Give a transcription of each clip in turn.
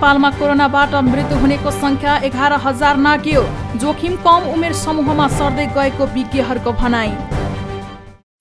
नेपालमा कोरोनाबाट मृत्यु हुनेको संख्या 11,000 नाग्यो। जोखिम कम उमेर समूहमा सर्दै गएको विज्ञहरूको भनाई।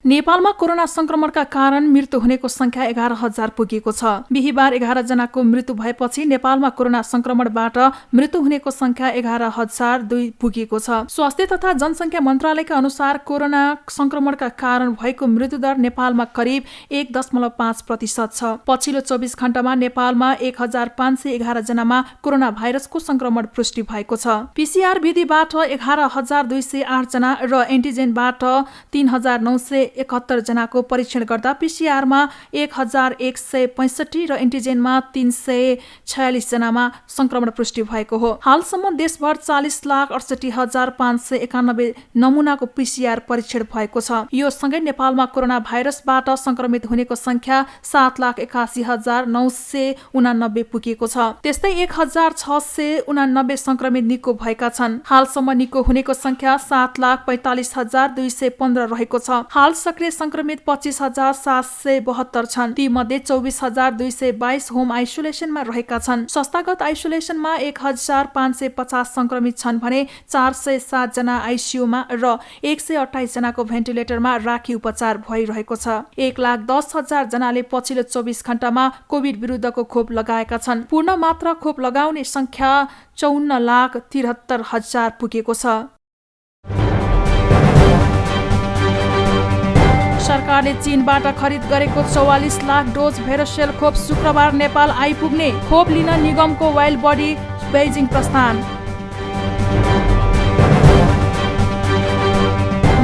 नेपालमा कोरोना संक्रमणका कारण मृत्यु हुनेको संख्या 11,000 पुगेको छ। बिहीबार 11 जनाको मृत्यु भएपछि नेपालमा कोरोना संक्रमणबाट मृत्यु हुनेको संख्या 11,002 पुगेको छ। स्वास्थ्य तथा जनसंख्या मन्त्रालयका अनुसार कोरोना संक्रमणका कारण भएको मृत्युदर नेपालमा करिब 1.5% छ। पछिल्लो 24 घण्टामा नेपालमा 1,511 जनामा कोरोना भाइरसको संक्रमण पुष्टि भएको छ। पीसीआर विधिबाट 11,208 जना र एन्टिजेनबाट 3,971 जनाको परीक्षण गर्दा पीसीआरमा 1,165 र एन्टिजेनमा 346 जनामा संक्रमण पुष्टि भएको हो। हालसम्म देशभर 40,68,591 नमुनाको पीसीआर परीक्षण भएको छ। यो सँगै नेपालमा कोरोना भाइरसबाट संक्रमित हुनेको संख्या 7,81,989 पुगेको छ। त्यस्तै 1,689 संक्रमित निको भएका छन्। हालसम्म निको हुनेको संख्या 7,45,215 रहेको छ। हाल सक्रिय संक्रमित 25,772 छन्। ती मध्ये 24,222 होम आइसोलेसनमा रहेका छन्। संस्थागत आइसोलेसनमा 1,550 संक्रमित छन् भने 407 जना आइसियूमा र 128 जनाको भेन्टिलेटरमा राखी उपचार भइरहेको छ। 1,10,000 जनाले पछिल्लो 24 घण्टामा कोभिड विरुद्धको खोप लगाएका छन्। पूर्ण मात्रा खोप लगाउने संख्या 54,73,000 पुगेको छ। सरकारले चीनबाट खरिद गरेको 44 लाख डोज भेरोसेल खोप शुक्रबार नेपाल आइपुग्ने। खोप लिन निगमको वाइल्ड बडी बेइजिङ प्रस्थान।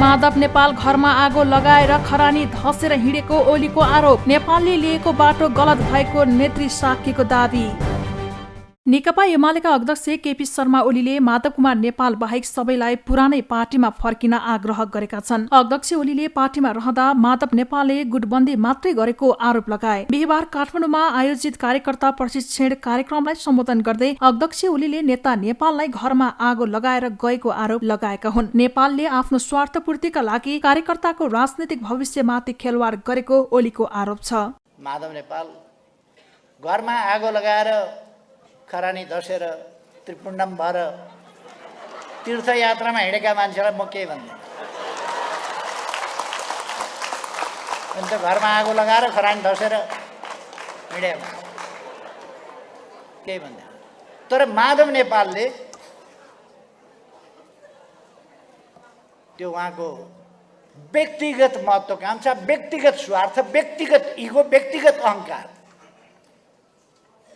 माधव नेपाल घरमा आगो लगाएर खरानी धसेर हिँडेको ओलीको आरोप। नेपालले लिएको बाटो गलत भएको नेत्री साक्यको दाबी। नेकपा एमालेका अध्यक्ष केपी शर्मा ओलीले माधव कुमार नेपाल बाहेक सबैलाई पुरानै पार्टीमा फर्किन आग्रह गरेका छन्। अध्यक्ष ओलीले पार्टीमा रहँदा माधव नेपालले गुटबन्दी मात्रै गरेको आरोप लगाए। बिहीबार काठमाडौँमा आयोजित कार्यकर्ता प्रशिक्षण कार्यक्रमलाई सम्बोधन गर्दै अध्यक्ष ओलीले नेता नेपाललाई घरमा आगो लगाएर गएको आरोप लगाएका हुन्। नेपालले आफ्नो स्वार्थपूर्तिका लागि कार्यकर्ताको राजनैतिक भविष्यमाथि खेलवाड गरेको ओलीको आरोप छ। माधव नेपाल घरमा आगो लगाएर खरानी धसेर त्रिपुण्डम भएर तीर्थयात्रामा हिँडेका मान्छेलाई म के भन्दिनँ। अनि त घरमा आगो लगाएर खरानी धसेर हिँडे केही भन्दैन। तर माधव नेपालले त्यो उहाँको व्यक्तिगत महत्त्वाकांक्षा, व्यक्तिगत स्वार्थ, व्यक्तिगत इगो, व्यक्तिगत अहङ्कार,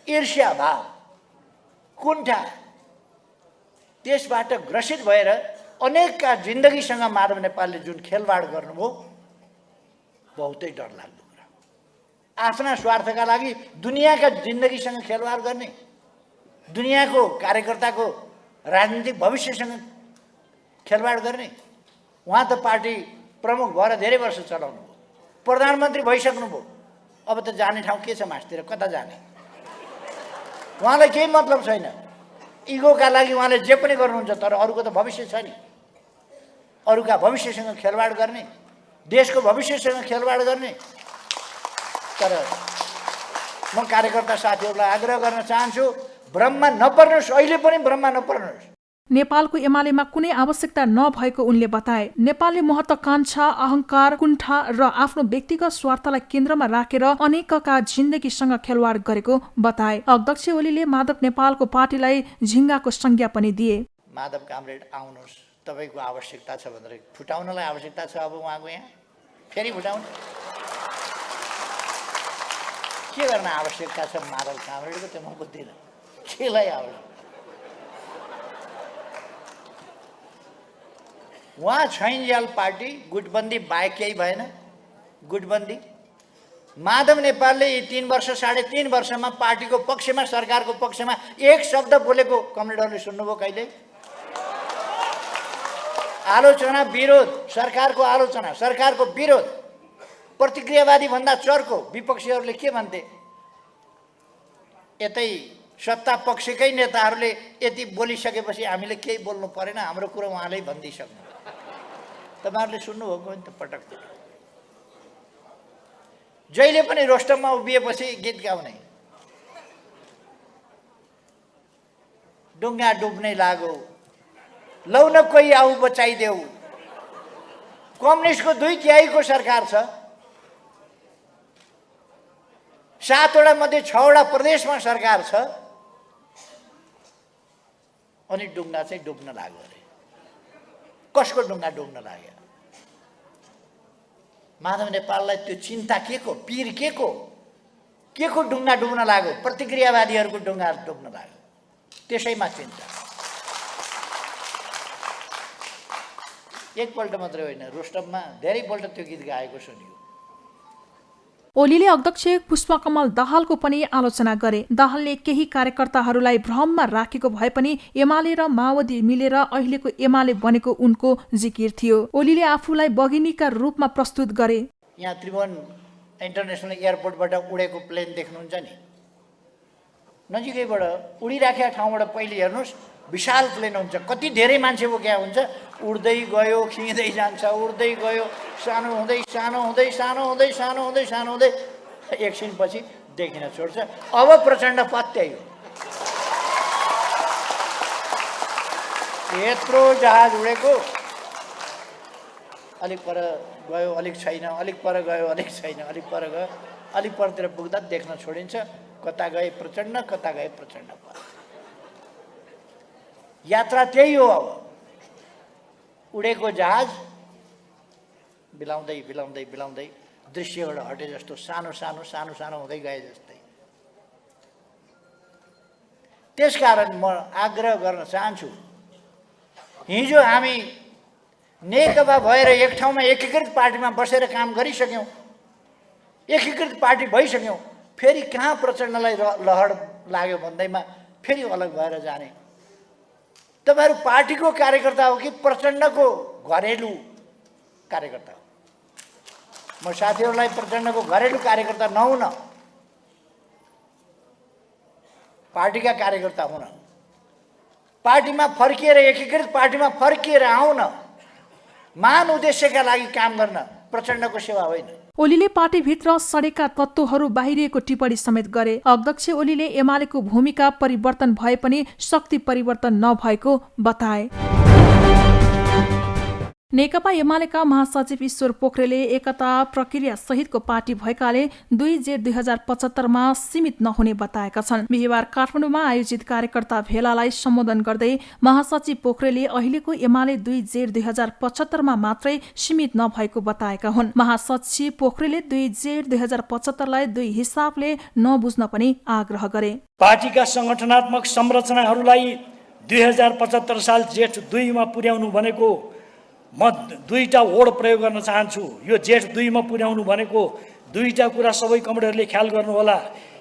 ईर्ष्याभाव, कुण्ठा, त्यसबाट ग्रसित भएर अनेकका जिन्दगीसँग माधव नेपालले जुन खेलवाड गर्नुभयो, बहुतै डरलाग्दो कुरा। आफ्ना स्वार्थका लागि दुनियाँका जिन्दगीसँग खेलवाड गर्ने, दुनियाँको कार्यकर्ताको राजनीतिक भविष्यसँग खेलवाड गर्ने। उहाँ त पार्टी प्रमुख भएर धेरै वर्ष चलाउनु भयो, प्रधानमन्त्री भइसक्नुभयो। अब त जाने ठाउँ के छ मासतिर, कता जाने? उहाँलाई केही मतलब छैन। इगोका लागि उहाँले जे पनि गर्नुहुन्छ, तर अरूको त भविष्य छ नि। अरूका भविष्यसँग खेलवाड गर्ने, देशको भविष्यसँग खेलवाड गर्ने। तर म कार्यकर्ता साथीहरूलाई आग्रह गर्न चाहन्छु, भ्रममा नपर्नुहोस्, अहिले पनि भ्रममा नपर्नुहोस्। नेपालको एमालेमा कुनै आवश्यकता नभएको उनले बताए। नेपालले महत्त्वाकांक्षा, अहङ्कार, कुण्ठा र आफ्नो व्यक्तिगत स्वार्थलाई केन्द्रमा राखेर अनेकका जिन्दगीसँग खेलवाड गरेको बताए। अध्यक्ष ओलीले माधव नेपालको पार्टीलाई झिङ्गाको संज्ञा पनि दिए। माधव कामरेड आउनुहोस्, तपाईँको आवश्यकता छ भनेर फुटाउनलाई आवश्यकता छ। अब उहाँको यहाँ फेरि फुटाउनु के गर्न आवश्यकता छ माधव कामरेडको, त्यो म बुझ्दिनँ। केलाई आवश्यक? उहाँ छैनजाल पार्टी गुटबन्दी बाहेक केही भएन। गुटबन्दी माधव नेपालले यी 3 वर्ष 3.5 वर्षमा पार्टीको पक्षमा, सरकारको पक्षमा एक शब्द बोलेको कमरेडहरूले सुन्नुभयो कहिले? आलोचना, विरोध, सरकारको आलोचना, सरकारको विरोध, प्रतिक्रियावादी भन्दा चर्को विपक्षीहरूले के भन्थे? यतै सत्ता पक्षकै नेताहरूले यति बोलिसकेपछि हामीले केही बोल्नु परेन, हाम्रो कुरो उहाँले भनिदिइसक्नु। तपाईँहरूले सुन्नुभएको नि त पटक पटक। जहिले पनि रोस्टममा उभिएपछि गीत गाउने, डुङ्गा डुब्नै लाग्यो, लौ न कोही आऊ बचाइदेऊ। कम्युनिस्टको 2/3 को सरकार छ, 7वटा मध्ये 6वटा प्रदेशमा सरकार छ, अनि डुङ्गा चाहिँ डुब्न लाग्यो अरे। कसको डुङ्गा डुब्न लाग्यो? माधव नेपाललाई त्यो चिन्ता के को, पीर के को डुङ्गा डुब्न लाग्यो? प्रतिक्रियावादीहरूको डुङ्गा डुब्न लाग्यो, त्यसैमा चिन्ता। एकपल्ट मात्रै होइन, रोस्टममा धेरैपल्ट त्यो गीत गाएको सुनियो। ओलीले अध्यक्ष पुष्पकमल दाहालको पनि आलोचना गरे। दाहालले केही कार्यकर्ताहरूलाई भ्रममा राखेको भए पनि एमाले र माओवादी मिलेर अहिलेको एमाले बनेको उनको जिकिर थियो। ओलीले आफूलाई बघिनीका रूपमा प्रस्तुत गरे। यहाँ त्रिभुवन इन्टरनेसनल एयरपोर्टबाट उडेको प्लेन देख्नुहुन्छ नि, नजिकैबाट उडिराखेका ठाउँबाट पहिले हेर्नुहोस्, विशाल प्लेन हुन्छ, कति धेरै मान्छे बोक्या हुन्छ, उड्दै गयो, खिँदै जान्छ, उड्दै गयो, सानो हुँदै सानो हुँदै सानो हुँदै सानो हुँदै सानो हुँदै एकछिनपछि देखिन छोड्छ। अब प्रचण्ड पत्यायो, यत्रो जहाज उडेको, अलिक पर गयो अलिक छैन, अलिक पर गयो अलिक छैन, अलिक पर गयो अलिक परतिर पुग्दा देख्न छोडिन्छ, कता गए प्रचण्ड, कता गए प्रचण्ड। यात्रा त्यही हो। अब उडेको जहाज बिलाउँदै बिलाउँदै बिलाउँदै दृश्यबाट हटे जस्तो सानो सानो सानो सानो हुँदै गए जस्तै। त्यसकारण म आग्रह गर्न चाहन्छु, हिजो हामी नेकपा भएर एक ठाउँमा एकीकृत पार्टीमा बसेर काम गरिसक्यौँ, एकीकृत पार्टी भइसक्यौँ, फेरि कहाँ प्रचण्डलाई लहर लाग्यो भन्दैमा फेरि अलग भएर जाने? तपाईहरु पार्टीको कार्यकर्ता हो कि प्रचण्डको घरेलु कार्यकर्ता हो? म साथीहरूलाई प्रचण्डको घरेलु कार्यकर्ता नहुन, पार्टीका कार्यकर्ता हुन, पार्टीमा फर्किएर एकीकृत पार्टीमा फर्किएर आउन, महान उद्देश्यका लागि काम गर्न, प्रचण्डको सेवा होइन। ओलीले पार्टीभित्र सडेका तत्त्वहरू बाहिरिएको टिप्पणी समेत गरे। अध्यक्ष ओलीले एमालेको भूमिका परिवर्तन भए पनि शक्ति परिवर्तन नभएको बताए। नेकपा एमालेका महासचिव ईश्वर पोखरेलले एकता प्रक्रिया सहितको पार्टी भएकाले 2 जेठ 2075मा सीमित नहुने बताएका छन्। बिहिबार काठमाडौँमा आयोजित कार्यकर्ता भेलालाई सम्बोधन गर्दै महासचिव पोखरेलले अहिलेको एमाले 2 जेठ 2075मा मात्रै सीमित नभएको बताएका हुन्। महासचिव पोखरेलले 2 जेठ 2075लाई 2 हिसाबले नबुझ्न पनि आग्रह गरे। पार्टीका संगठनात्मक संरचनाहरूलाई 2075 साल जेठ 2 मा पुर्याउनु भनेको म 2टा वर्ड प्रयोग गर्न चाहन्छु। यो जेठ 2 मा पुर्याउनु भनेको 2टा कुरा सबै कमरेडरले ख्याल गर्नुहोला।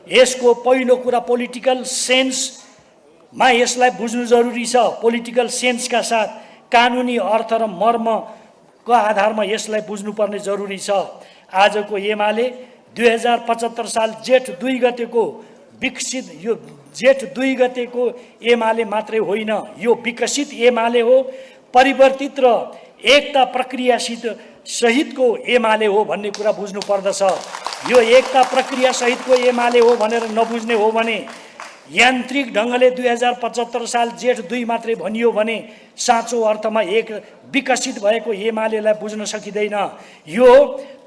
यसको पहिलो कुरा पोलिटिकल सेन्समा यसलाई बुझ्नु जरुरी छ। पोलिटिकल सेन्सका साथ कानुनी अर्थ र मर्मको आधारमा यसलाई बुझ्नुपर्ने जरुरी छ। आजको एमाले 2075 साल जेठ 2 गतेको विकसित, यो जेठ 2 गतेको एमाले मात्रै होइन, यो विकसित एमाले हो, परिवर्तित र एकता प्रक्रिया सहितको एमाले हो भन्ने कुरा बुझ्नु पर्दछ। यो एकता प्रक्रिया सहितको एमाले हो भनेर नबुझ्ने हो भने, यान्त्रिक ढङ्गले 2075 साल जेठ 2 मात्रै भनियो भने साँचो अर्थमा एक विकसित भएको एमालेलाई बुझ्न सकिँदैन। यो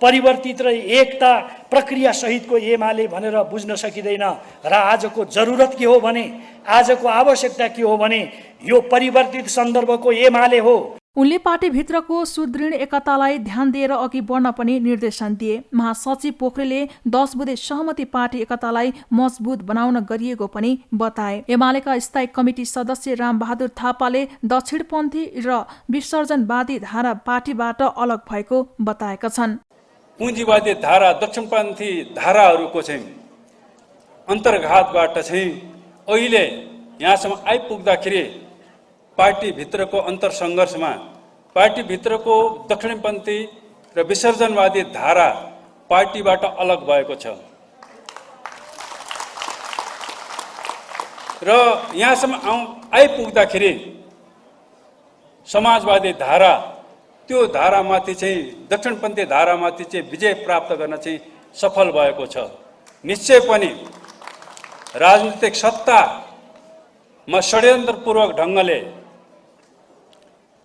परिवर्तित र एकता प्रक्रिया सहितको एमाले भनेर बुझ्न सकिँदैन। र आजको जरुरत के हो भने, आजको आवश्यकता के हो भने, यो परिवर्तित सन्दर्भको एमाले हो। उनले पार्टीभित्रको सुदृढ एकतालाई ध्यान दिएर अघि बढ्न पनि निर्देशन दिए। महासचिव पोखरेलले 10 बुँदे सहमति पार्टी एकतालाई मजबुत बनाउन गरिएको पनि बताए। एमालेका स्थायी कमिटी सदस्य रामबहादुर थापाले दक्षिणपन्थी र विसर्जनवादी धारा पार्टीबाट अलग भएको बताएका छन्। पुँजीवादी धारा, दक्षिणपन्थी धाराहरूको चाहिँ अन्तर्घातबाट चाहिँ अहिले यहाँसम्म आइपुग्दाखेरि पार्टीभित्रको अन्तरसङ्घर्षमा पार्टीभित्रको दक्षिणपन्थी र विसर्जनवादी धारा पार्टीबाट अलग भएको छ र यहाँसम्म आइपुग्दाखेरि समाजवादी धारा, त्यो धारामाथि चाहिँ दक्षिणपन्थी धारामाथि चाहिँ विजय प्राप्त गर्न चाहिँ सफल भएको छ। निश्चय पनि राजनीतिक सत्ता षड्यन्त्रपूर्वक ढङ्गले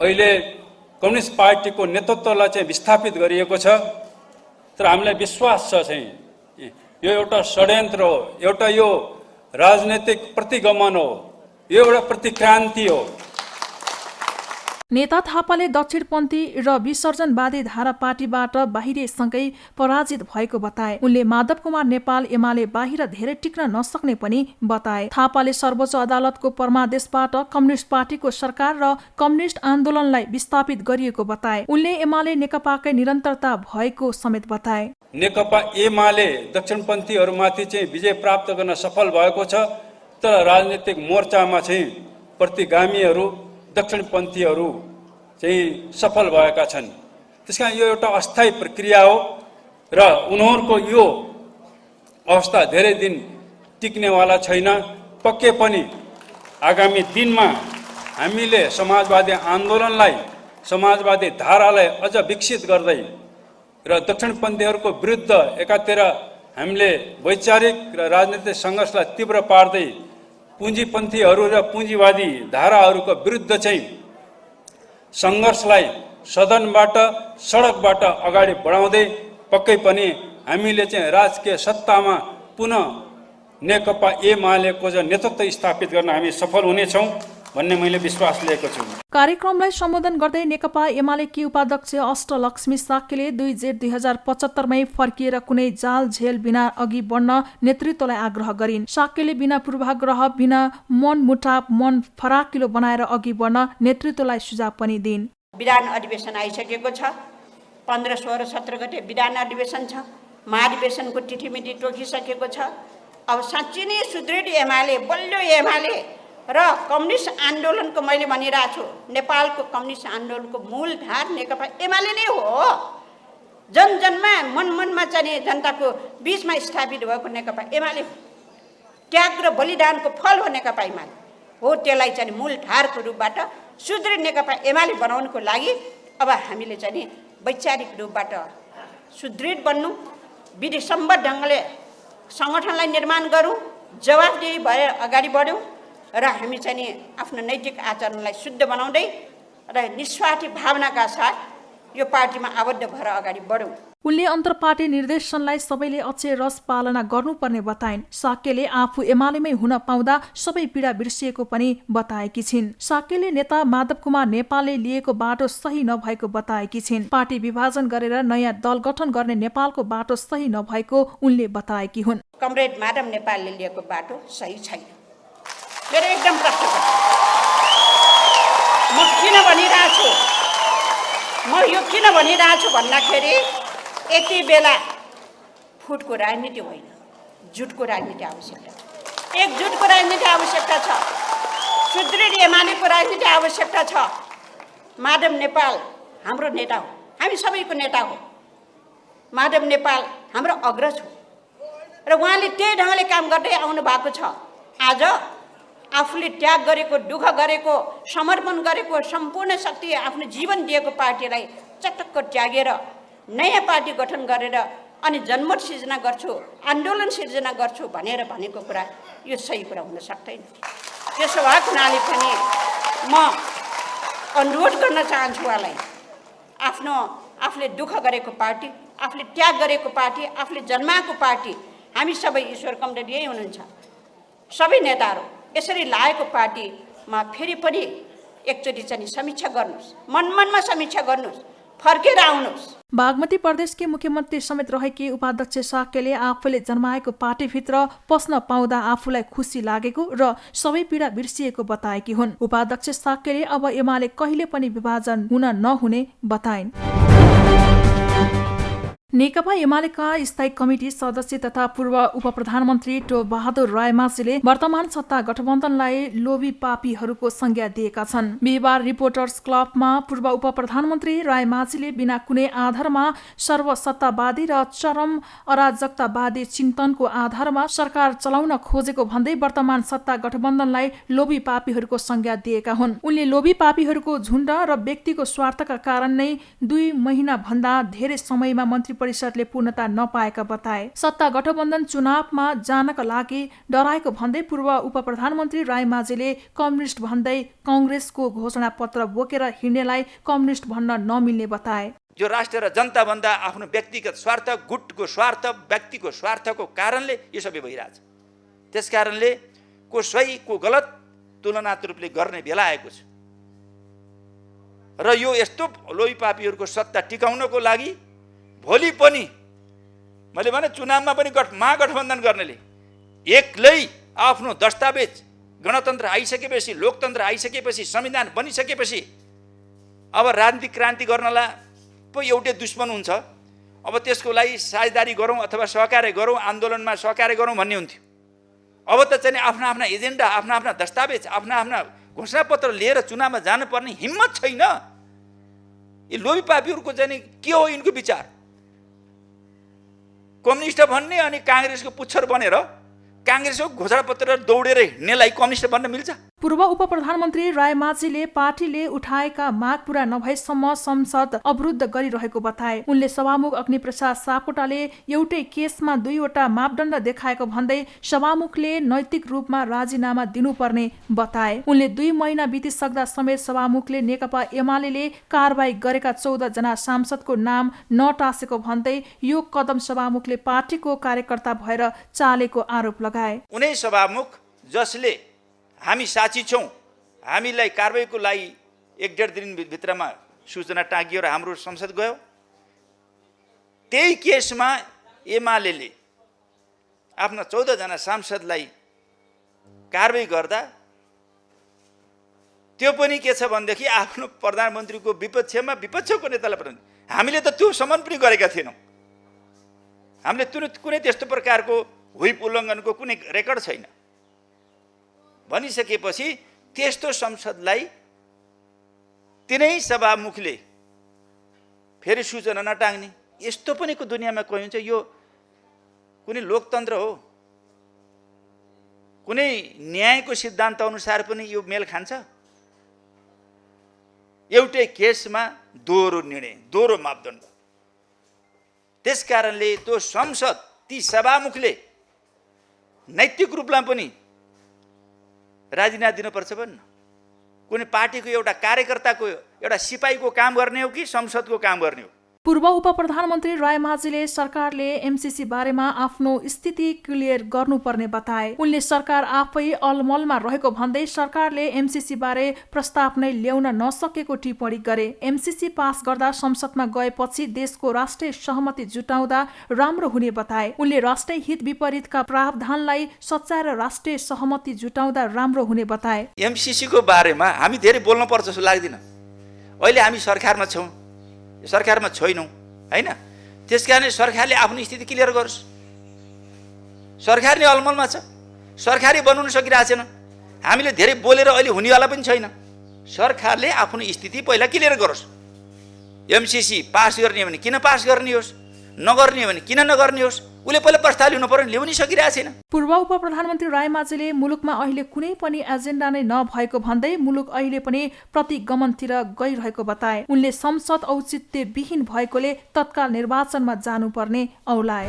अहिले कम्युनिस्ट पार्टीको नेतृत्वलाई चाहिँ विस्थापित गरिएको छ। तर हामीलाई विश्वास छ चाहिँ यो एउटा षड्यन्त्र हो, एउटा यो राजनैतिक प्रतिगमन हो, यो एउटा प्रतिक्रान्ति हो। नेता थापाले दक्षिणपन्थी र विसर्जनवादी धारा पार्टीबाट बाहिरिएसँगै पराजित भएको बताए। उनले माधव कुमार नेपाल एमाले बाहिर धेरै टिक्न नसक्ने पनि बताए। थापाले सर्वोच्च अदालतको परमादेशबाट कम्युनिस्ट पार्टीको सरकार र कम्युनिस्ट आन्दोलनलाई विस्थापित गरिएको बताए। उनले एमाले नेकपाकै निरन्तरता भएको समेत बताए। नेकपा एमाले दक्षिणपन्थीहरूमाथि चाहिँ विजय प्राप्त गर्न सफल भएको छ, तर राजनीतिक मोर्चामा चाहिँ प्रतिगामीहरू दक्षिणपन्थीहरू चाहिँ सफल भएका छन्। त्यसकारण यो एउटा अस्थायी प्रक्रिया हो र उनीहरूको यो अवस्था धेरै दिन टिक्नेवाला छैन। पक्कै पनि आगामी दिनमा हामीले समाजवादी आन्दोलनलाई, समाजवादी धारालाई अझ विकसित गर्दै र दक्षिणपन्थीहरूको विरुद्ध एकातिर हामीले वैचारिक र राजनीतिक सङ्घर्षलाई तीव्र पार्दै पुँजीपन्थीहरू र पुँजीवादी धाराहरूको विरुद्ध चाहिँ सङ्घर्षलाई सदनबाट सडकबाट अगाडि बढाउँदै पक्कै पनि हामीले चाहिँ राजकीय सत्तामा पुनः नेकपा एमालेको नेतृत्व स्थापित गर्न हामी सफल हुनेछौँ भन्ने मैले विश्वास लिएको छु। कार्यक्रमलाई सम्बोधन गर्दै नेकपा एमालेकी उपाध्यक्ष अष्टलक्ष्मी साक्यले 2 जेठ 2075 फर्किएर कुनै जाल झेल बिना अघि बढ्न नेतृत्वलाई आग्रह गरिन्। साक्यले बिना पूर्वाग्रह, बिना मनमुटाव, मन फराकिलो बनाएर अघि बढ्न नेतृत्वलाई सुझाव पनि दिइन्। विधान अधिवेशन आइसकेको छ। 15, 16, 17 गते विधान अधिवेशन छ। महाधिवेशनको तिथिमिति तोकिसकेको छ। अब साँच्चै नै सुदृढ एमाले, बलियो एमाले र कम्युनिस्ट आन्दोलनको मैले भनिरहेको छु, नेपालको कम्युनिस्ट आन्दोलनको मूलधार नेकपा एमाले नै हो। जनजनमा मनमनमा चाहिँ जनताको बीचमा स्थापित भएको नेकपा एमाले हो। त्याग र बलिदानको फल हो नेकपा एमाले हो। त्यसलाई चाहिँ मूलधारको रूपबाट सुदृढ नेकपा एमाले बनाउनको लागि अब हामीले चाहिँ वैचारिक रूपबाट सुदृढ बन्नु, विधिसम्मत ढङ्गले सङ्गठनलाई निर्माण गरौँ, जवाफदेही भएर अगाडि बढौँ र हामी चाहिँ आफ्नो नैतिक आचरणलाई शुद्ध बनाउँदै र निस्वार्थी भावनाका साथ यो पार्टीमा आबद्ध भएर अगाडि बढौँ। उनले अन्तर्पार्टी निर्देशनलाई सबैले अक्षररस पालना गर्नुपर्ने बताइन्। साक्यले आफू एमालेमै हुन पाउँदा सबै पीडा बिर्सिएको पनि बताएकी छिन्। साक्यले नेता माधव कुमार नेपालले लिएको बाटो सही नभएको बताएकी छिन्। पार्टी विभाजन गरेर नयाँ दल गठन गर्ने नेपालको बाटो सही नभएको उनले बताएकी हुन्। कमरेड माधव नेपालले लिएको बाटो सही छैन। मेरो एकदम प्रश्न छ, म किन भनिरहेको छु, म यो किन भनिरहेको छु भन्दाखेरि यति बेला फुटको राजनीति होइन, जुटको राजनीति आवश्यकता छ। एकजुटको राजनीति आवश्यकता छ। सुदृढ एमालेको राजनीति आवश्यकता छ। माधव नेपाल हाम्रो नेता हो, हामी सबैको नेता हो। माधव नेपाल हाम्रो अग्रज हो र उहाँले त्यही ढङ्गले काम गर्दै आउनु भएको छ। आज आफूले त्याग गरेको, दुःख गरेको, समर्पण गरेको, सम्पूर्ण शक्ति आफ्नो जीवन दिएको पार्टीलाई चटक्क त्यागेर नयाँ पार्टी गठन गरेर अनि जनमत सिर्जना गर्छु, आन्दोलन सिर्जना गर्छु भनेर भनेको कुरा यो सही कुरा हुन सक्दैन। त्यसो भएको हुनाले पनि म अनुरोध गर्न चाहन्छु उहाँलाई, आफूले दुःख गरेको पार्टी, आफूले त्याग गरेको पार्टी, आफूले जन्माएको पार्टी, हामी सबै ईश्वर कमरेड यही हुनुहुन्छ, सबै नेताहरू यसरी लागेको पार्टीमा फेरि पनि एकचोटि चाहिँ समीक्षा गर्नुहोस्, मनमनमा समीक्षा गर्नुहोस्, फर्केर आउनुहोस्। बागमती प्रदेशकी मुख्यमन्त्री समेत रहेकी उपाध्यक्ष साक्यले आफूले जन्माएको पार्टीभित्र पस्न पाउँदा आफूलाई खुसी लागेको र सबै पीडा बिर्सिएको बताएकी हुन्। उपाध्यक्ष साक्यले अब एमाले कहिले पनि विभाजन हुन नहुने बताइन्। नेकपा एमालेका स्थायी कमिटी सदस्य तथा पूर्व उपप्रधानमन्त्री टो बहादुर रायमाझीले वर्तमान सत्ता गठबन्धनलाई लोभी पापीहरूको संज्ञा दिएका छन्। बिहिबार रिपोर्टर्स क्लबमा पूर्व उपप्रधानमन्त्री रायमाझीले बिना कुनै आधारमा सर्वसत्तावादी र चरम अराजकतावादी चिन्तनको आधारमा सरकार चलाउन खोजेको भन्दै वर्तमान सत्ता गठबन्धनलाई लोभी पापीहरूको संज्ञा दिएका हुन्। उनले लोभी पापीहरूको झुण्ड र व्यक्तिको स्वार्थका कारण नै 2 महिना भन्दा धेरै समयमा मन्त्री परिषदले पूर्णता नपाएका बताए। सत्ता गठबन्धन चुनावमा जानका लागि डराएको भन्दै पूर्व उपप्रधानमन्त्री रायमाझीले कम्युनिस्ट भन्दै कांग्रेसको घोषणा पत्र बोकेर हिँड्नेलाई कम्युनिस्ट भन्न नमिल्ने बताए। जो राष्ट्र र जनताभन्दा आफ्नो व्यक्तिगत स्वार्थ, गुटको स्वार्थ, व्यक्तिको स्वार्थको कारणले यो सबै भइरहेछ। त्यसकारणले को सही को गलत तुलनात्मक रूपले गर्ने बेला आएको छ र यो यस्तो लोभीपापीहरूको सत्ता टिकाउनको लागि भोलि पनि मैले भने चुनावमा पनि महागठबन्धन गर्नेले एक्लै आफ्नो दस्तावेज गणतन्त्र आइसकेपछि, लोकतन्त्र आइसकेपछि, संविधान बनिसकेपछि अब राजनीतिक क्रान्ति गर्नलाई पो एउटै दुश्मन हुन्छ। अब त्यसको लागि साझेदारी गरौँ अथवा सहकार्य गरौँ, आन्दोलनमा सहकार्य गरौँ भन्ने हुन्थ्यो। अब त चाहिँ आफ्ना एजेन्डा, आफ्ना दस्तावेज, आफ्ना घोषणापत्र लिएर चुनावमा जानुपर्ने हिम्मत छैन। यी लोभीपापीहरूको चाहिँ के हो यिनको विचार? कम्युनिस्ट भन्ने अनि काङ्ग्रेसको पुच्छर बनेर काङ्ग्रेसको घोषणापत्र दौडेर हिँड्नेलाई कम्युनिस्ट भन्न मिल्छ? पूर्व उपप्रधानमन्त्री रायमाझीले पार्टीले उठाएका माग पूरा नभएसम्म संसद अवरुद्ध गरिरहेको बताए। उनले सभामुख अग्निप्रसाद सापकोटाले एउटै केसमा 2वटा मापदण्ड देखाएको भन्दै सभामुखले नैतिक रूपमा राजीनामा दिनुपर्ने बताए। उनले 2 महिना बितिसक्दा समेत सभामुखले नेकपा एमाले कारबाही गरेका 14 जना सांसदको नाम नटासेको भन्दै यो कदम सभामुखले पार्टीको कार्यकर्ता भएर चालेको आरोप लगाए। उनै सभामुख जसले हामी साक्षी छौँ, हामीलाई कारबाहीको लागि 1-1.5 दिनभित्रमा सूचना टाँगियो र हाम्रो संसद गयो, त्यही केसमा एमाले आफ्ना 14 जना सांसदलाई कारबाही गर्दा त्यो पनि के छ भनेदेखि आफ्नो प्रधानमन्त्रीको विपक्षको नेतालाई पनि हामीले त त्यो सम्मान पनि गरेका थिएनौँ। हामीले कुनै त्यस्तो प्रकारको हुइप उल्लङ्घनको कुनै रेकर्ड छैन भनिसकेपछि त्यस्तो संसदलाई तिनै सभामुखले फेरि सूचना नटाङ्ने, यस्तो पनि को दुनियाँमा कोही हुन्छ? यो कुनै लोकतन्त्र हो? कुनै न्यायको सिद्धान्त अनुसार पनि यो मेल खान्छ? एउटै केसमा दोहोरो निर्णय, दोहोरो मापदण्ड। त्यसकारणले त्यो संसद, ती सभामुखले नैतिक रूपमा पनि राजीनामा दिनुपर्छ भन्न। कुनै पार्टीको एउटा कार्यकर्ताको, एउटा सिपाहीको काम गर्ने हो कि संसदको काम गर्ने हो? पूर्व उपप्रधानमन्त्री रायमाझीले सरकारले एमसीसी बारेमा आफ्नो स्थिति क्लियर गर्नुपर्ने बताए। उनले सरकार आफै अलमलमा रहेको भन्दै सरकारले एमसीसी बारे प्रस्ताव नै ल्याउन नसकेको टिप्पणी गरे। एमसीसी पास गर्दा संसदमा गएपछि देशको राष्ट्रिय सहमति जुटाउँदा राम्रो हुने बताए। उनले राष्ट्रिय हित विपरीतका प्रावधानलाई सच्याएर राष्ट्रिय सहमति जुटाउँदा राम्रो हुने बताए। एमसीसी को बारेमा हामी धेरै बोल्न पर्छ जस्तो लाग्दैन। अहिले हामी सरकारमा छौँ, सरकारमा छैनौँ हैन? त्यसकारण सरकारले आफ्नो स्थिति क्लियर गरोस्। सरकार नै अलमलमा छ, सरकारै बनाउन सकिरहेको छैन। हामीले धेरै बोलेर अहिले हुनेवाला पनि छैन। सरकारले आफ्नो स्थिति पहिला क्लियर गरोस्। एमसीसी पास गर्ने भने किन पास गर्ने होस्, नगर्ने भने किन नगर्ने होस्, उसले पहिला प्रस्ताव ल्याउनु पर्यो, ल्याउनै सकिरहेको छैन। पूर्व उपप्रधानमन्त्री रायमाझीले मुलुकमा अहिले कुनै पनि एजेन्डा नै नभएको भन्दै मुलुक अहिले पनि प्रतिगमनतिर गइरहेको बताए। उनले संसद औचित्यविहीन भएकोले तत्काल निर्वाचनमा जानुपर्ने औलाए।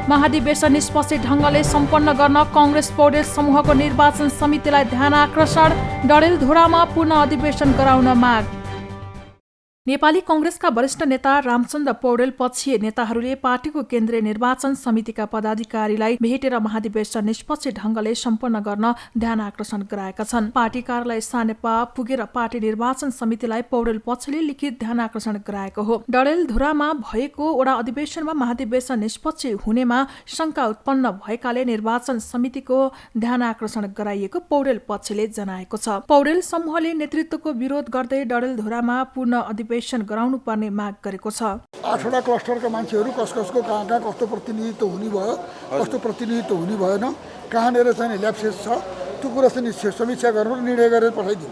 महाधिवेशन निष्पक्ष ढङ्गले सम्पन्न गर्न कांग्रेस पौडेल समूहको निर्वाचन समितिलाई ध्यानाकर्षण, डडेलधुरामा पुनः अधिवेशन गराउन माग। नेपाली कांग्रेसका वरिष्ठ नेता रामचन्द्र पौडेल पक्षीय नेताहरूले पार्टीको केन्द्रीय निर्वाचन समितिका पदाधिकारीलाई भेटेर महाधिवेशन निष्पक्ष ढङ्गले सम्पन्न गर्न ध्यानाकर्षण गराएका छन्। पार्टी कार्यालय सानेपा पुगेर पार्टी निर्वाचन समितिलाई पौडेल पक्षले लिखित ध्यानाकर्षण गराएको हो। डडेलधुरामा भएको वडा अधिवेशनमा महाधिवेशन निष्पक्ष हुनेमा शंका उत्पन्न भएकाले निर्वाचन समितिको ध्यानाकर्षण गराइएको पौडेल पक्षले जनाएको छ। पौडेल समूहले नेतृत्वको विरोध गर्दै डडेलधुरामा पूर्ण अधिवेशन गराउनु पर्ने माग गरेको छ। 8वटा क्लस्टरका मान्छेहरू कसको कहाँ कस्तो प्रतिनिधित्व हुने भयो, कस्तो प्रतिनिधित्व हुने भएन, कहाँनिर चाहिँ ल्याप्सेस छ, त्यो कुरा चाहिँ समीक्षा गरेर निर्णय गरेर पठाइदियो।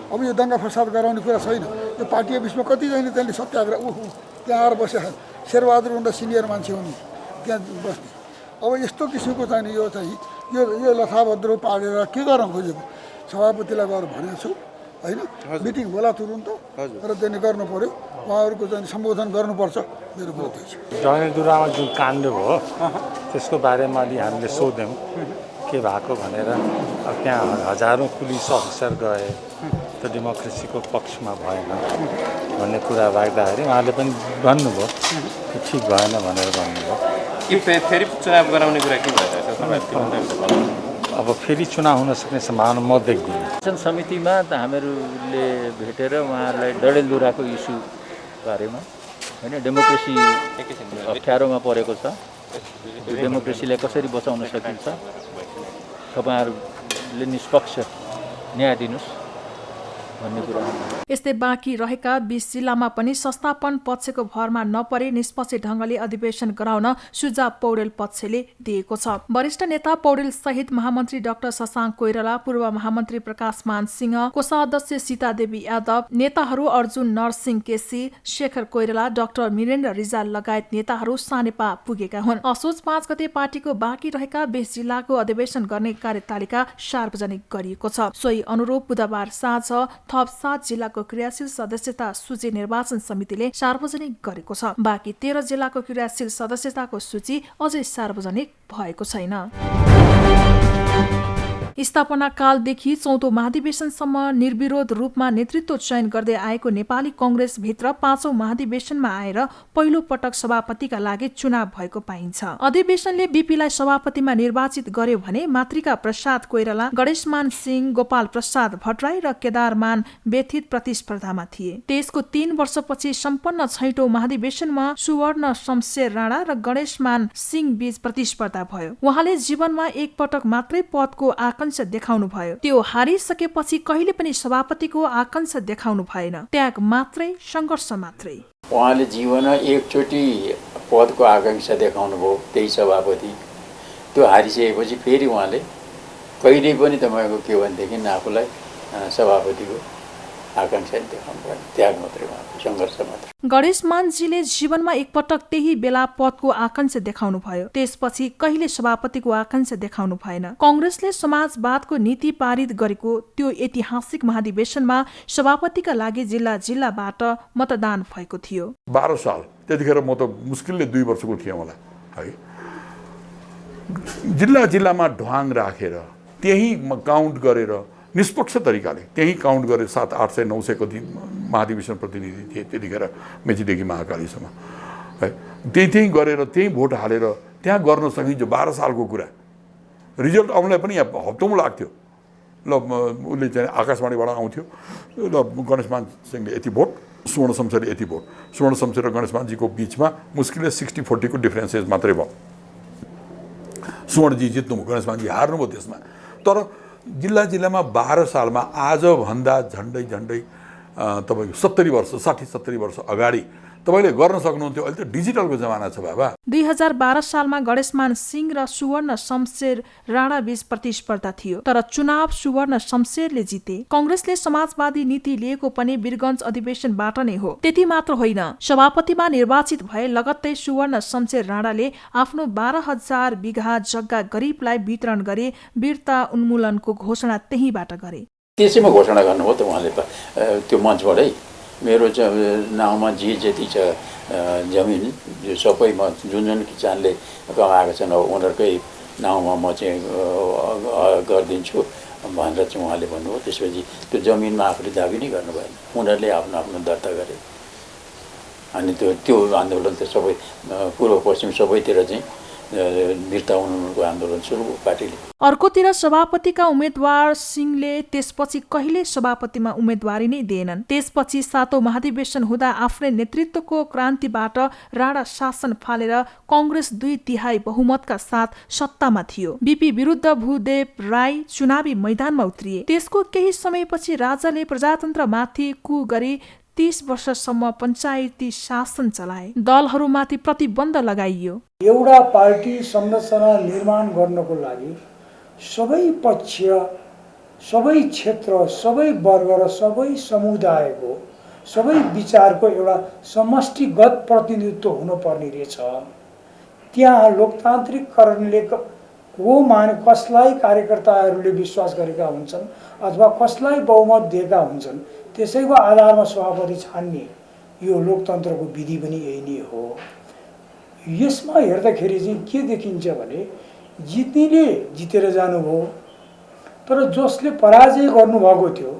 अब यो दङ्गा फसाद गराउने कुरा छैन। यो पार्टीको बिचमा कति चाहिँ त्यसले सत्याग्रह त्यहाँ आएर बसेका छन्। शेरबहादुर भन्दा सिनियर मान्छे हुने त्यहाँ बस्ने। अब यस्तो किसिमको चाहिँ यो लथाबद्रो पारेर के गर्न खोजेको सभापतिलाई गएर भनेको छु। होइन मिटिङ होला तुरुन्त र त्यसले गर्नु पर्यो उहाँहरूको चाहिँ सम्बोधन गर्नुपर्छ मेरो बुझ छ डडेलधुरामा जुन काण्ड भयो त्यसको बारेमा अलि हामीले सोध्यौँ के भएको भनेर त्यहाँ हजारौँ पुलिस अफिसर गए त्यो डेमोक्रेसीको पक्षमा भएन भन्ने कुरा राख्दाखेरि उहाँले पनि भन्नुभयो त्यो ठिक भएन भनेर भन्नुभयो फेरि चुनाव गराउने कुरा के भइरहेको छ अब फेरि चुनाव हुन सक्ने सम्भावना म देख्दिनँ। निर्वाचन समितिमा हामीहरूले भेटेर उहाँहरूलाई डडेलधुराको इस्यु बारेमा होइन डेमोक्रेसी अप्ठ्यारोमा परेको छ यो डेमोक्रेसीलाई कसरी बचाउन सकिन्छ तपाईँहरूले निष्पक्ष न्याय दिनुहोस् भन्ने कुरा। यस्तै बाँकी रहेका 20 जिल्लामा पनि संस्थापन पक्षको भरमा नपरे निष्पक्ष ढङ्गले अधिवेशन गराउन सुझाव पौडेल पक्षले दिएको छ। वरिष्ठ नेता पौडेल सहित महामन्त्री डाक्टर शशाङ्क कोइराला, पूर्व महामन्त्री प्रकाशमान सिंह, कोषाध्यक्ष सीतादेवी यादव, नेताहरू अर्जुन नरसिंह केसी, शेखर कोइराला, डाक्टर वीरेन्द्र रिजाल लगायत नेताहरू सानेपा पुगेका हुन्। असोज 5 गते पार्टीको बाँकी रहेका 20 जिल्लाको अधिवेशन गर्ने कार्यतालिका सार्वजनिक गरिएको छ। सोही अनुरूप बुधबार साँझ थप 7 जिल्लाको क्रियाशील सदस्यता सूची निर्वाचन समितिले सार्वजनिक गरेको छ। बाँकी 13 जिल्लाको क्रियाशील सदस्यताको सूची अझै सार्वजनिक भएको छैन। स्थापना कालदेखि 4औं महाधिवेशनसम्म निर्विरोध रूपमा नेतृत्व चयन गर्दै आएको नेपाली कंग्रेस भित्र 5औं महाधिवेशनमा आएर पहिलो पटक सभापतिका लागि चुनाव भएको पाइन्छ। अधिवेशनले बीपीलाई सभापतिमा निर्वाचित गर्यो भने मातृका प्रसाद कोइराला, गणेशमान सिंह, गोपाल प्रसाद भट्टराई र केदारमान व्यथित प्रतिस्पर्धामा थिए। त्यसको 3 वर्षपछि सम्पन्न 6औं महाधिवेशनमा सुवर्ण शमशेर राणा र गणेशमान सिंह बीच प्रतिस्पर्धा भयो। उहाँले जीवनमा एक पटक मात्रै पदको आकांक्षा देखाउनु भयो। त्यो हारिसकेपछि कहिले पनि सभापतिको आकांक्षा देखाउनु भएन। त्याग मात्रै, सङ्घर्ष मात्रै। उहाँले जीवनमा एकचोटि पदको आकांक्षा देखाउनु भयो, त्यही सभापति। त्यो हारिसकेपछि फेरि उहाँले कहिले पनि तपाईँको के भनेदेखि आफूलाई सभापतिको आकांक्षा देखाउनु भएन। त्याग मात्रै, उहाँको सङ्घर्ष मात्रै। गणेशमानजीले जीवनमा एकपटक त्यही बेला पदको आकांक्षा देखाउनु भयो। त्यसपछि कहिले सभापतिको आकांक्षा देखाउनु भएन। कंग्रेसले समाजवादको नीति पारित गरेको त्यो ऐतिहासिक महाधिवेशनमा सभापतिका लागि जिल्ला जिल्लाबाट मतदान भएको थियो। 12 साल त्यतिखेर म त मुस्किलले 2 वर्षको थिएँ होला है। जिल्ला जिल्लामा ढ्वाङ राखेर त्यही काउन्ट गरेर निष्पक्ष तरिकाले त्यही काउन्ट गरेर 700, 800, 900 कति महाधिवेशन प्रतिनिधि थिए त्यतिखेर मेचीदेखि महाकालीसम्म है। त्यही गरेर त्यही भोट हालेर त्यहाँ गर्न सकिन्छ। 12 सालको कुरा रिजल्ट आउनलाई पनि यहाँ हप्तौँ लाग्थ्यो। ल उसले चाहिँ आकाशवाणीबाट आउँथ्यो, ल गणेशमान सिंहले यति भोट, सुवर्ण शमशेरले यति भोट। सुवर्ण शमशेर र गणेशमानजीको बिचमा मुस्किलले 60-40 को डिफ्रेन्सेस मात्रै भयो। सुवर्णजी जित्नुभयो, गणेशमानजी हार्नुभयो त्यसमा। तर जिल्ला जिल्लामा 12 सालमा आजभन्दा झन्डै तपाईँको 70 वर्ष, 60-70 वर्ष अगाडि तपाईँले गर्न सक्नुहुन्थ्यो। अहिले त डिजिटलको जमाना छ बाबा। 2012 सालमा गणेशमान सिंह र सुवर्ण शमशेर राणा बीच प्रतिस्पर्धा थियो, तर चुनाव सुवर्ण शमशेरले जिते। कंग्रेसले समाजवादी नीति लिएको पनि वीरगञ्ज अधिवेशनबाट नै हो। त्यति मात्र होइन, सभापतिमा निर्वाचित भए लगत्तै सुवर्ण शमशेर राणाले आफ्नो 12,000 बिघा जग्गा गरिबलाई वितरण गरे। वीरता उन्मूलनको घोषणा त्यहीबाट गरे। त्यसैमा घोषणा गर्नुभयो त उहाँले त्यो मञ्चबाटै। मेरो नाउँमा जे जति छ जमिन यो सबैमा जुन किसानले कमाएको छन् अब उनीहरूकै नाउँमा म चाहिँ गरिदिन्छु भनेर चाहिँ उहाँले भन्नुभयो। त्यसपछि त्यो जमिनमा आफूले दाबी नै गर्नु भएन, उनीहरूले आफ्नो आफ्नो दर्ता गरे। अनि त्यो आन्दोलन त सबै पूर्व पश्चिम सबैतिर चाहिँ वीरता उन्मूलनको आन्दोलन सुरु भयो पार्टीले। अर्कोतिर सभापतिका उम्मेद्वार सिंहले त्यसपछि कहिले सभापतिमा उम्मेदवारी नै दिएनन्। त्यसपछि 7औं महाधिवेशन हुँदा आफ्नै नेतृत्वको क्रान्तिबाट राणा शासन फालेर कंग्रेस 2/3 बहुमतका साथ सत्तामा थियो। बीपी विरुद्ध भूदेव राई चुनावी मैदानमा उत्रिए। त्यसको केही समयपछि राजाले प्रजातन्त्रमाथि कु गरी 30 वर्षसम्म पञ्चायती शासन चलाए। दलहरूमाथि प्रतिबन्ध लगाइयो। एउटा पार्टी संरचना निर्माण गर्नको लागि सबै पक्ष, सबै क्षेत्र, सबै वर्ग र सबै समुदायको, सबै विचारको एउटा समष्टिगत प्रतिनिधित्व हुनुपर्ने रहेछ। त्यहाँ लोकतान्त्रिकरणले कसलाई कार्यकर्ताहरूले विश्वास गरेका हुन्छन् अथवा कसलाई बहुमत दिएका हुन्छन् त्यसैको आधारमा सभापति छान्ने यो लोकतन्त्रको विधि पनि यही नै हो। यसमा हेर्दाखेरि चाहिँ के देखिन्छ भने जित्नेले जितेर जानुभयो, तर जसले पराजय गर्नुभएको थियो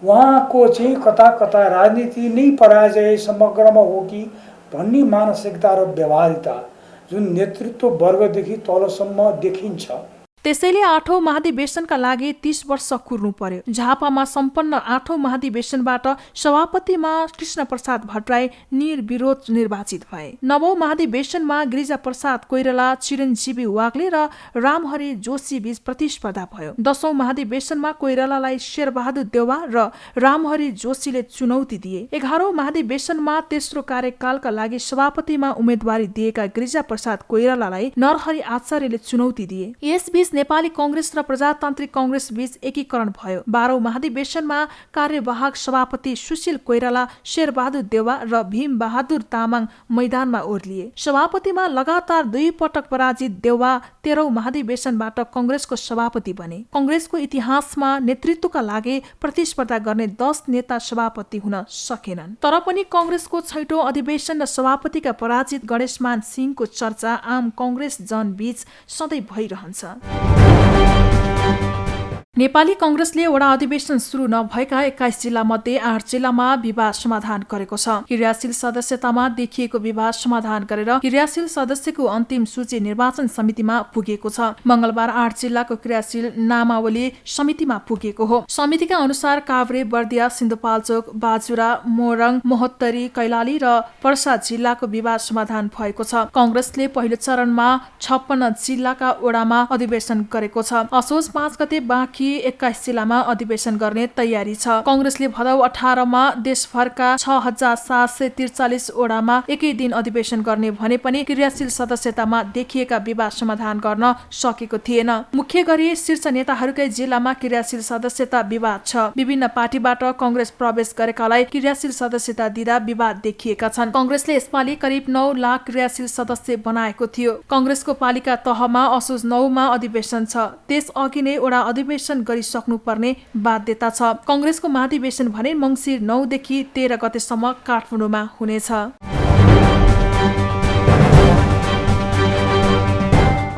उहाँको चाहिँ कता कता राजनीति नै पराजय समग्रमा हो कि भन्ने मानसिकता र व्यवहारिकता जुन नेतृत्व वर्गदेखि तलसम्म देखिन्छ। त्यसैले 8औं महाधिवेशनका लागि 30 वर्ष कुर्नु पर्यो। झापामा सम्पन्न 8औं महाधिवेशनबाट सभापतिमा कृष्ण प्रसाद भट्टराई निर्विरोध निर्वाचित भए। 9औं महाधिवेशनमा गिरिजा प्रसाद कोइराला, चिरञ्जीवी वाग्ले र रामहरि जोशी बीच प्रतिस्पर्धा भयो। 10औं महाधिवेशनमा कोइरालालाई शेरबहादुर देउवा र रामहरि जोशीले चुनौती दिए। 11औं महाधिवेशनमा तेस्रो कार्यकालका लागि सभापतिमा उम्मेदवारी दिएका गिरिजा प्रसाद कोइरालालाई नरहरि आचार्यले चुनौती दिए। यसबीच नेपाली कांग्रेस र प्रजातान्त्रिक कांग्रेस बीच एकीकरण भयो। 12औं महाधिवेशनमा कार्यवाहक सभापति सुशील कोइराला, शेरबहादुर देउवा र भीम बहादुर तामाङ मैदानमा ओर्लिए। सभापतिमा लगातार 2 पटक पराजित देउवा 13औं महाधिवेशनबाट कांग्रेसको सभापति बने। कांग्रेसको इतिहासमा नेतृत्वका लागि प्रतिस्पर्धा गर्ने 10 नेता सभापति हुन सकेनन्। तर पनि कांग्रेसको 6औं अधिवेशन र सभापतिका पराजित गणेशमान सिंहको चर्चा आम कांग्रेस जन बीच सधैँ भइरहन्छ। नेपाली कांग्रेसले वडा अधिवेशन सुरु नभएका 21 जिल्ला मध्ये 8 जिल्लामा विवाद समाधान गरेको छ। क्रियाशील सदस्यतामा देखिएको विवाद समाधान गरेर क्रियाशील सदस्यको अन्तिम सूची निर्वाचन समितिमा पुगेको छ। मंगलबार 8 जिल्लाको क्रियाशील नामावली समितिमा पुगेको हो। समितिका अनुसार काभ्रे, बर्दिया, सिन्धुपाल्चोक, बाजुरा, मोरङ, महोत्तरी, कैलाली र पर्सा जिल्लाको विवाद समाधान भएको छ। कांग्रेसले पहिलो चरणमा 56 जिल्लाका वडामा अधिवेशन गरेको छ। असोज 5 गते बाँकी 21 जिल्लामा अधिवेशन गर्ने तयारी छ। कांग्रेसले भदौ 18 मा देशभरका 6743 वडामा एकै दिन अधिवेशन गर्ने भने पनि क्रियाशील सदस्यतामा देखिएका विवाद समाधान गर्न सकेको थिएन। मुख्य गरी शीर्ष नेताहरूकै जिल्लामा क्रियाशील सदस्यता विवाद छ। विभिन्न पार्टीबाट कांग्रेस प्रवेश गरेकालाई क्रियाशील सदस्यता दिँदा विवाद देखिएका छन्। कांग्रेसले यसपालि करिब 9 लाख क्रियाशील सदस्य बनाएको थियो। कांग्रेसको पालिका तहमा असोज 9 मा अधिवेशन छ। त्यसअघि नै वडा अधिवेशन गरिसक्नुपर्ने बाध्यता छ। कांग्रेसको महाधिवेशन भने मंसिर 9 देखि 13 गतेसम्म काठमाडौँमा हुनेछ।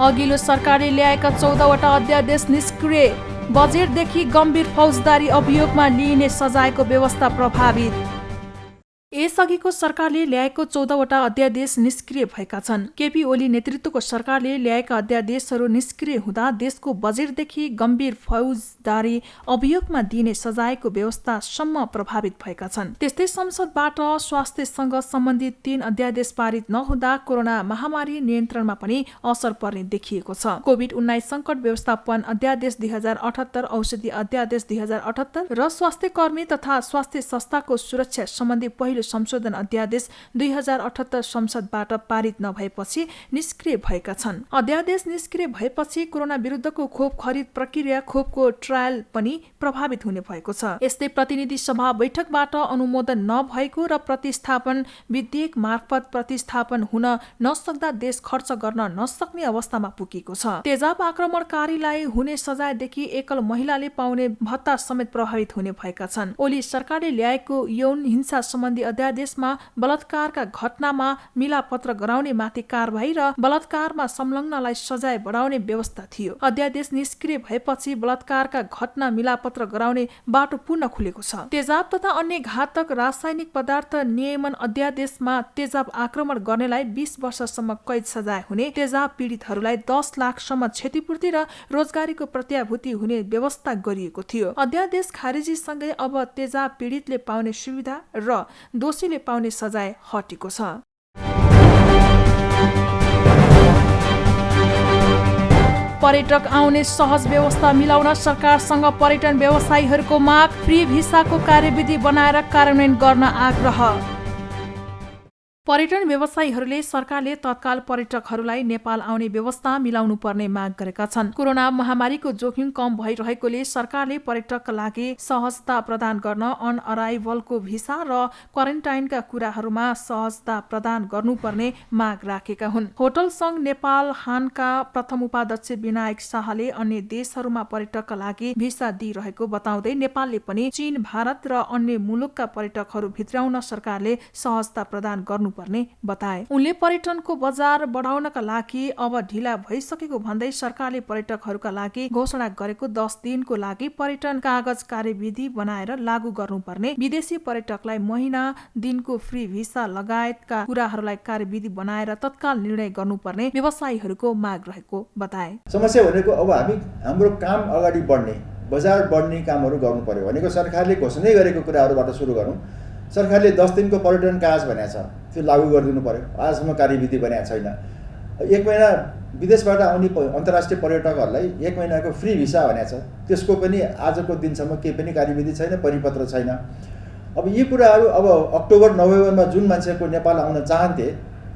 अघिल्लो सरकारले ल्याएका 14 वटा अध्यादेश निष्क्रिय। बजेटदेखि गम्भीर फौजदारी अभियोगमा लिइने सजायको व्यवस्था प्रभावित। यसअघिको सरकारले ल्याएको 14 वटा अध्यादेश निष्क्रिय भएका छन्। केपी ओली नेतृत्वको सरकारले ल्याएका अध्यादेशहरू निष्क्रिय हुँदा देशको बजेटदेखि गम्भीर फौजदारी अभियोगमा दिइने सजायको व्यवस्थासम्म प्रभावित भएका छन्। त्यस्तै संसदबाट स्वास्थ्यसँग सम्बन्धित 3 अध्यादेश पारित नहुँदा कोरोना महामारी नियन्त्रणमा पनि असर पर्ने देखिएको छ। कोभिड-19 संकट व्यवस्थापन अध्यादेश 2078, औषधि अध्यादेश 2078 र स्वास्थ्य कर्मी तथा स्वास्थ्य संस्थाको सुरक्षा सम्बन्धी पहिलो संशोधन अध्यादेश 2078 संसदबाट पारित नभएपछि निष्क्रिय भएका छन्। अध्यादेश निष्क्रिय भएपछि कोरोना विरुद्धको खोप खरिद प्रक्रिया, खोपको ट्रायल पनि प्रभावित हुने भएको छ। यस्तै प्रतिनिधि सभा बैठकबाट अनुमोदन नभएको र प्रतिस्थापन विधेयक मार्फत प्रतिस्थापन हुन नसक्दा देश खर्च गर्न नसक्ने अवस्थामा पुगेको छ। तेजाब आक्रमणकारीलाई हुने सजायदेखि एकल महिलाले पाउने भत्ता समेत प्रभावित हुने भएका छन्। ओली सरकारले ल्याएको यौन हिंसा सम्बन्धी अध्यादेशमा बलात्कारका घटनामा मिलापत्र गराउने माथि कारबाही र बलात्कारमा संलग्नलाई सजाय बढाउने व्यवस्था थियो। अध्यादेश निष्क्रिय भएपछि बलात्कारका घटना मिलापत्र गराउने बाटो पुनः खुलेको छ। तेजाब तथा अन्य घातक रासायनिक पदार्थ नियमन अध्यादेशमा तेजाब आक्रमण गर्नेलाई 20 वर्षसम्म कैद सजाय हुने, तेजाब पीडितहरूलाई 10 लाखसम्म क्षतिपूर्ति र रोजगारीको प्रत्याभूति हुने व्यवस्था गरिएको थियो। अध्यादेश खारेजीसँगै अब तेजाब पीडितले पाउने सुविधा र दोषीले पाउने सजाय हटेको छ। पर्यटक आउने सहज व्यवस्था मिलाउन सरकारसँग पर्यटन व्यवसायीहरूको माग। फ्री भिसाको कार्यविधि बनाएर कार्यान्वयन गर्न आग्रह। पर्यटन व्यवसायीहरूले सरकारले तत्काल पर्यटकहरूलाई नेपाल आउने व्यवस्था मिलाउनु पर्ने माग गरेका छन्। कोरोना महामारीको जोखिम कम भइरहेकोले सरकारले पर्यटकका लागि सहजता प्रदान गर्न अन अराइभलको भिसा र क्वारेन्टाइनका कुराहरूमा सहजता प्रदान गर्नुपर्ने माग राखेका हुन्। होटल संघ नेपाल हानका प्रथम उपाध्यक्ष विनायक शाहले अन्य देशहरूमा पर्यटकका लागि भिसा दिइरहेको बताउँदै नेपालले पनि चीन, भारत र अन्य मुलुकका पर्यटकहरू भित्राउन सरकारले सहजता प्रदान गर्नुपर्ने बताए। उनले पर्यटनको बजार बढाउनका लागि अब ढिला भइसकेको भन्दै सरकारले पर्यटकहरूका लागि घोषणा गरेको 10 दिनको लागि पर्यटन कागज कार्यविधि बनाएर लागू गर्नुपर्ने, विदेशी पर्यटकलाई महिना दिनको फ्री भिसा लगायतका कुराहरूलाई कार्यविधि बनाएर तत्काल निर्णय गर्नुपर्ने व्यवसायीहरूको माग रहेको बताए। समस्या भनेको अब हाम्रो काम अगाडि बढ्ने, बजार बढ्ने कामहरू गर्नु पर्यो भनेको सरकारले घोषणा गरेको कुराहरूबाट सुरु गरौँ। सरकारले 10 दिनको पर्यटन कागज भनेको छ, त्यो लागू गरिदिनु पर्यो। आजसम्म कार्यविधि बनाएको छैन। 1 महिना विदेशबाट आउने अन्तर्राष्ट्रिय पर्यटकहरूलाई 1 महिनाको फ्री भिसा भनेको छ, त्यसको पनि आजको दिनसम्म केही पनि कार्यविधि छैन, परिपत्र छैन। अब यी कुराहरू अब अक्टोबर नोभेम्बरमा जुन मान्छेको नेपाल आउन चाहन्थे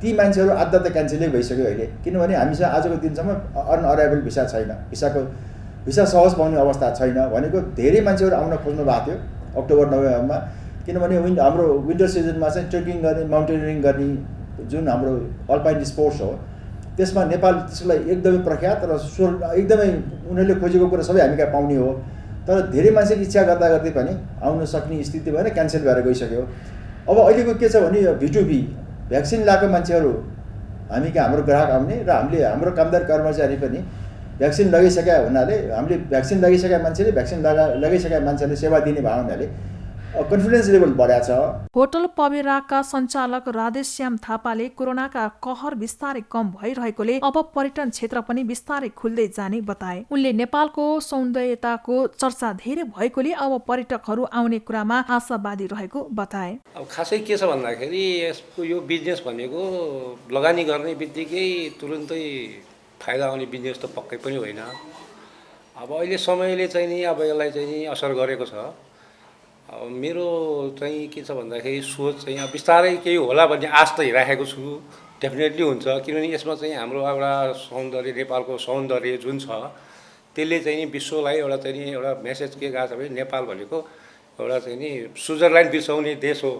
ती मान्छेहरू आधा त क्यान्सलै भइसक्यो अहिले, किनभने हामीसँग आजको दिनसम्म अनअराइभल भिसा छैन, भिसा सहज पाउने अवस्था छैन। भनेको धेरै मान्छेहरू आउन खोज्नु भएको थियो अक्टोबर नोभेम्बरमा, किनभने हाम्रो विन्टर सिजनमा चाहिँ ट्रेकिङ गर्ने, माउन्टेनियरिङ गर्ने जुन हाम्रो अल्पाइन स्पोर्ट्स हो त्यसमा नेपाल त्यसलाई एकदमै प्रख्यात र एकदमै उनीहरूले खोजेको कुरा सबै हामी कहाँ पाउने हो। तर धेरै मान्छेले इच्छा गर्दा गर्दै पनि आउन सक्ने स्थिति भएन, क्यान्सल भएर गइसक्यो। अब अहिलेको के छ भने V2B भ्याक्सिन लगाएको मान्छेहरू हामी कहाँ हाम्रो ग्राहक आउने र हामीले हाम्रो कामदार कर्मचारी पनि भ्याक्सिन लगाइसकेका हुनाले हामीले भ्याक्सिन लगाइसकेका मान्छेले भ्याक्सिन लगाइसकेका मान्छेले सेवा दिने भयो हुनाले कन्फिडेन्स लेभल बढाएको छ। होटल पबेराका सञ्चालक राधेश्याम थापाले कोरोनाका कहर बिस्तारै कम भइरहेकोले अब पर्यटन क्षेत्र पनि बिस्तारै खुल्दै जाने बताए। उनले नेपालको सौन्दर्यताको चर्चा धेरै भएकोले अब पर्यटकहरू आउने कुरामा आशावादी रहेको बताए। अब खासै के छ भन्दाखेरि यसको यो बिजनेस भनेको लगानी गर्ने बित्तिकै तुरुन्तै फाइदा आउने बिजनेस त पक्कै पनि होइन। अब अहिले समयले चाहिँ नि अब यसलाई चाहिँ नि असर गरेको छ। अब मेरो चाहिँ के छ भन्दाखेरि सोच चाहिँ अब बिस्तारै केही होला भन्ने आश त राखेको छु। डेफिनेटली हुन्छ, किनभने यसमा चाहिँ हाम्रो एउटा सौन्दर्य, नेपालको सौन्दर्य जुन छ त्यसले चाहिँ नि विश्वलाई एउटा चाहिँ नि एउटा मेसेज के गएको छ भने नेपाल भनेको एउटा चाहिँ नि स्विजरल्यान्ड बिर्साउने देश हो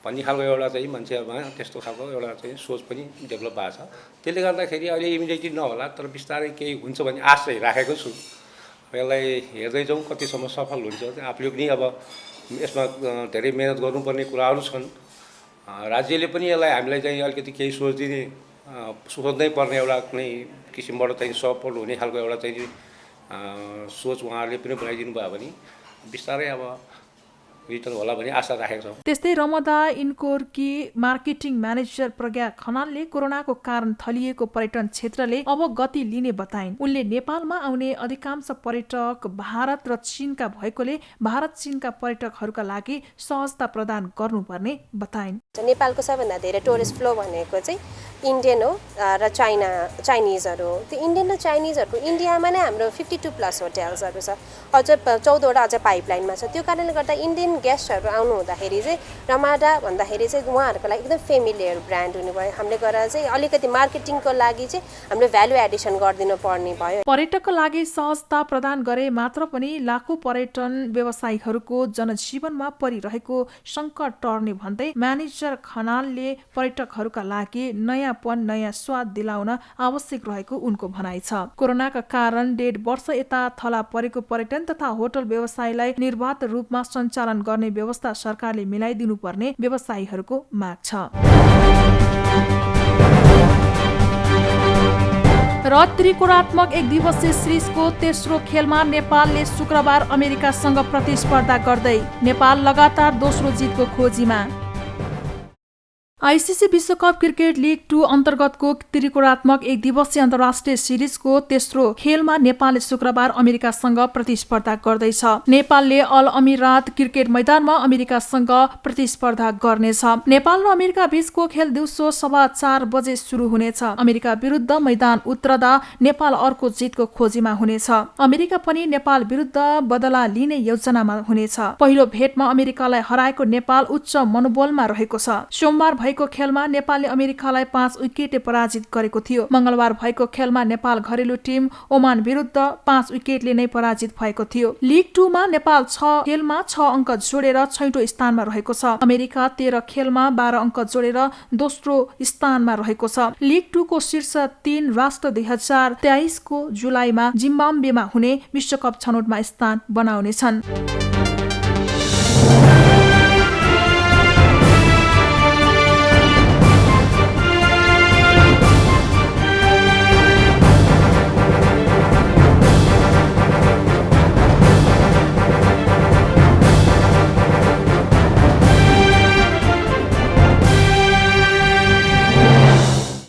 भन्ने खालको एउटा चाहिँ मान्छेहरूमा त्यस्तो खालको एउटा चाहिँ सोच पनि डेभलप भएको छ। त्यसले गर्दाखेरि अहिले इमिडिएटली नहोला, तर बिस्तारै केही हुन्छ भन्ने आश चाहिँ राखेको छु। यसलाई हेर्दै जाउँ कतिसम्म सफल हुन्छ। आफूले पनि अब यसमा धेरै मेहनत गर्नुपर्ने कुराहरू छन्। राज्यले पनि यसलाई हामीलाई चाहिँ अलिकति केही सोच्नै पर्ने एउटा कुनै किसिमबाट चाहिँ सपोर्ट हुने खालको एउटा चाहिँ सोच उहाँहरूले पनि बनाइदिनु भयो भने बिस्तारै अब रिटर्न होला भन्ने आशा राखेको छौँ। त्यस्तै रमदा इन्कोरकी मार्केटिङ म्यानेजर प्रज्ञा खनालले कोरोनाको कारण थलिएको पर्यटन क्षेत्रले अब गति लिने बताइन्। उनले नेपालमा आउने अधिकांश पर्यटक भारत र चीनका भएकोले भारत चीनका पर्यटकहरूका लागि सहजता प्रदान गर्नुपर्ने बताइन्। नेपालको सबैभन्दा धेरै टुरिस्ट फ्लो भनेको चाहिँ इन्डियन हो र चाइनिजहरू हो। त्यो इन्डियन र चाइनिजहरूको इन्डियामा नै हाम्रो 52+ होटेल्सहरू छ, अझ 14वटा अझ पाइपलाइनमा छ। त्यो कारणले गर्दा इन्डियन गेस्टहरू आउनु हुँदाखेरि चाहिँ रमाडा भन्दाखेरि चाहिँ उहाँहरूको लागि एकदम फेमिलियर ब्रान्ड हुने भयो। हामीले गरेर चाहिँ अलिकति मार्केटिङको लागि चाहिँ हामीले भ्यालु एडिसन गरिदिनु पर्ने भयो। पर्यटकको लागि सहजता प्रदान गरे मात्र पनि लाखौं पर्यटन व्यवसायीहरूको जनजीवनमा परिरहेको सङ्कट टर्ने भन्दै म्यानेजर खनालले पर्यटकहरूका लागि नयाँपन, नयाँ स्वाद दिलाउन आवश्यक रहेको उनको भनाइ छ। कोरोनाका कारण 1.5 वर्ष यता थला परेको पर्यटन तथा होटल व्यवसायलाई निर्वाध रूपमा सञ्चालन गर्ने व्यवस्था सरकारले मिलाइदिनु पर्ने व्यवसायीहरूको माग छ। र त्रिकोणात्मक 1 दिवसीय सिरिजको तेस्रो खेलमा नेपालले शुक्रबार अमेरिकासँग प्रतिस्पर्धा गर्दै नेपाल लगातार दोस्रो जितको खोजीमा। आइसिसी विश्वकप क्रिकेट लिग 2 अन्तर्गतको त्रिकोणात्मक 1 दिवसीय अन्तर्राष्ट्रिय सिरिजको तेस्रो खेलमा नेपालले शुक्रबार अमेरिकासँग प्रतिस्पर्धा गर्दैछ। नेपालले अल अमिरात क्रिकेट मैदानमा अमेरिकासँग प्रतिस्पर्धा गर्नेछ। नेपाल र अमेरिका बीचको खेल दिउँसो 4:15 बजे सुरु हुनेछ। अमेरिका विरुद्ध मैदान उत्रदा नेपाल अर्को जितको खोजीमा हुनेछ। अमेरिका पनि नेपाल विरुद्ध बदला लिने योजनामा हुनेछ। पहिलो भेटमा अमेरिकालाई हराएको नेपाल उच्च मनोबलमा रहेको छ। सोमबार भएको खेलमा नेपालले अमेरिकालाई 5 विकेटले पराजित गरेको थियो। मंगलबार भएको खेलमा नेपाल घरेलु टिम ओमान विरुद्ध 5 विकेटले नै पराजित भएको थियो। लिग 2 मा नेपाल 6 खेलमा 6 अङ्क जोडेर 6औं स्थानमा रहेको छ। अमेरिका 13 खेलमा 12 अङ्क जोडेर दोस्रो स्थानमा रहेको छ। लिग 2 को शीर्ष 3 राष्ट्र 2023 को जुलाईमा जिम्बाब्वेमा हुने विश्वकप छनौटमा स्थान बनाउनेछन्।